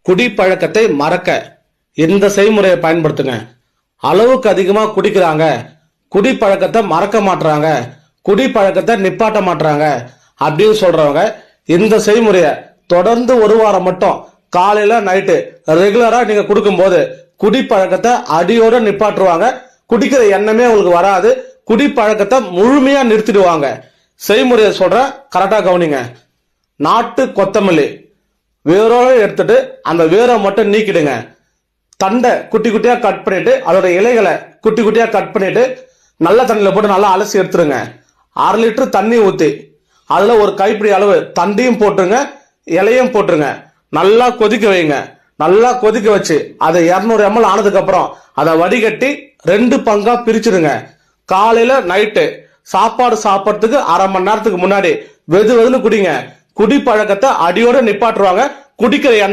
குடிப்பழக்கத்தை மறக்க இந்த செய்முறையை பயன்படுத்துங்க. அளவுக்கு அதிகமா குடிக்கிறாங்க, குடிப்பழக்கத்தை மறக்க மாட்டாங்க, குடிப்பழக்கத்தை நிப்பாட்ட மாட்டாங்க அப்படின்னு சொல்றவங்க இந்த செய்முறையை தொடர்ந்து ஒரு வாரம் மட்டும் காலையில நைட்டு ரெகுலரா நீங்க கொடுக்கும்போது குடிப்பழக்கத்தை அடியோட நிப்பாட்டுவாங்க. குடிக்கிற எண்ணமே உங்களுக்கு வராது. குடிப்பழக்கத்தை முழுமையா நிறுத்திடுவாங்க. செய்முறையை சொல்ற, கரெக்டா கவனிங்க. நாட்டு கொத்தமல்லி வேரோட எடுத்துட்டு அந்த வேரை மட்டும் நீக்கிடுங்க. தண்டை குட்டி குட்டியா கட் பண்ணிட்டு அதோட இலைகளை குட்டி குட்டியா கட் பண்ணிட்டு நல்ல தண்ணியில போட்டு நல்லா அலசி எடுத்துருங்க. 1/2 லிட்டர் தண்ணி ஊத்தி அதுல ஒரு கைப்பிடி அளவு தண்டையும் போட்டுருங்க, இலையும் போட்டுருங்க. நல்லா கொதிக்க வைங்க. நல்லா கொதிக்க வச்சு அதை 200 ml ஆனதுக்கு அப்புறம் அதை வடிகட்டி 2 பங்கா பிரிச்சிருங்க. காலையில நைட்டு சாப்பாடு சாப்பிட்றதுக்கு 1/2 மணி நேரத்துக்கு முன்னாடி வெது வெதுன்னு குடிங்க. குடிப்பழக்கத்தை அடியோட நிப்பாட்டுவாங்க. குடிக்கிற எண்ணம்